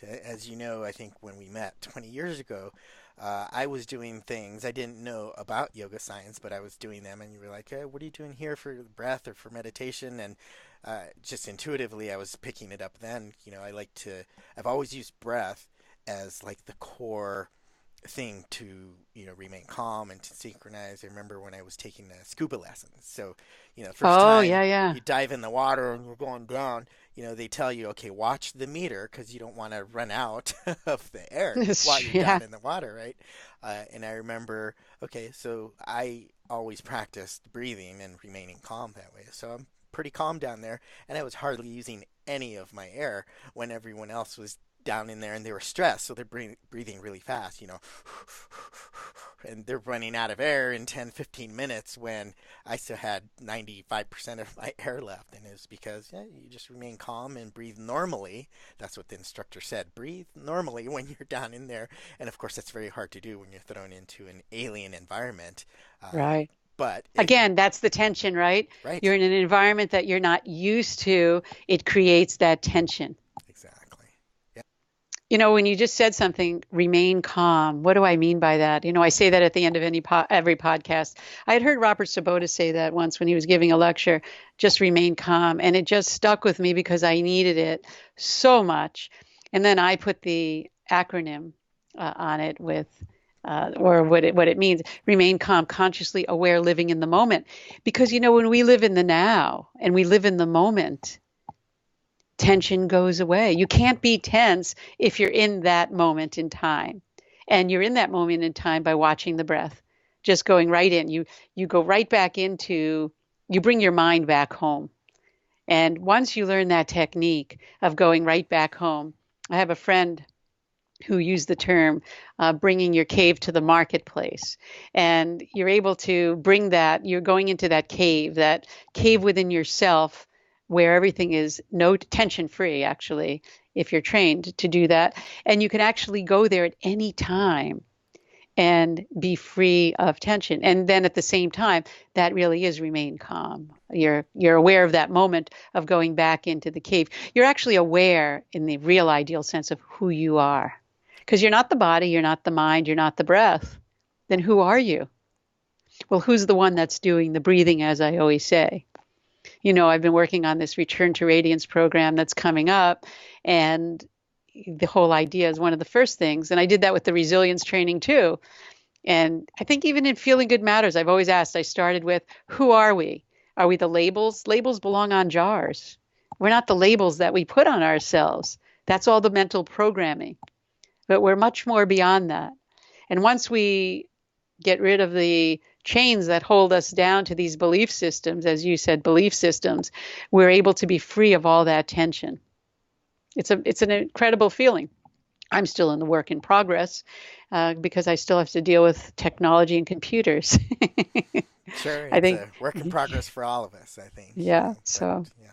As you know, I think when we met 20 years ago, I was doing things I didn't know about yoga science, but I was doing them, and you were like, hey, "What are you doing here for breath or for meditation?" And just intuitively, I was picking it up. Then, I've always used breath as like the core thing to remain calm and to synchronize. I remember when I was taking the scuba lessons. So, first Oh, time yeah, yeah. you dive in the water and you're going down, they tell you, okay, watch the meter because you don't want to run out of the air while you're Yeah. down in the water, right? And I remember, okay, so I always practiced breathing and remaining calm that way. So I'm pretty calm down there, and I was hardly using any of my air when everyone else was down in there and they were stressed, so they're breathing really fast, and they're running out of air in 10, 15 minutes when I still had 95% of my air left. And it's because you just remain calm and breathe normally. That's what the instructor said. Breathe normally when you're down in there. And of course, that's very hard to do when you're thrown into an alien environment. Uh, Right. but if you, Again, that's the tension, right? right, You're in an environment that you're not used to. It creates that tension. exactly. Yeah. When you just said something, remain calm. What do I mean by that? I say that at the end of every podcast. I had heard Robert Sabota say that once when he was giving a lecture, just remain calm. And it just stuck with me because I needed it so much. And then I put the acronym on it with, or what it means, remain calm, consciously aware, living in the moment. Because, when we live in the now and we live in the moment, tension goes away. You can't be tense if you're in that moment in time. And you're in that moment in time by watching the breath, just going right in. You go right back into, you bring your mind back home. And once you learn that technique of going right back home, I have a friend who used the term bringing your cave to the marketplace. And you're able to bring that, you're going into that cave within yourself where everything is no tension free, actually, if you're trained to do that. And you can actually go there at any time and be free of tension. And then at the same time, that really is remain calm. You're aware of that moment of going back into the cave. You're actually aware in the real ideal sense of who you are. Because you're not the body, you're not the mind, you're not the breath. Then who are you? Well, who's the one that's doing the breathing, as I always say? I've been working on this Return to Radiance program that's coming up, and the whole idea is one of the first things. And I did that with the resilience training too. And I think even in Feeling Good Matters, I've always asked, I started with, who are we? Are we the labels? Labels belong on jars. We're not the labels that we put on ourselves. That's all the mental programming. But we're much more beyond that. And once we get rid of the chains that hold us down to these belief systems, as you said, belief systems, we're able to be free of all that tension. It's an incredible feeling. I'm still in the work in progress because I still have to deal with technology and computers. Sure, I it's think, a work in progress for all of us, I think. yeah. But So yeah.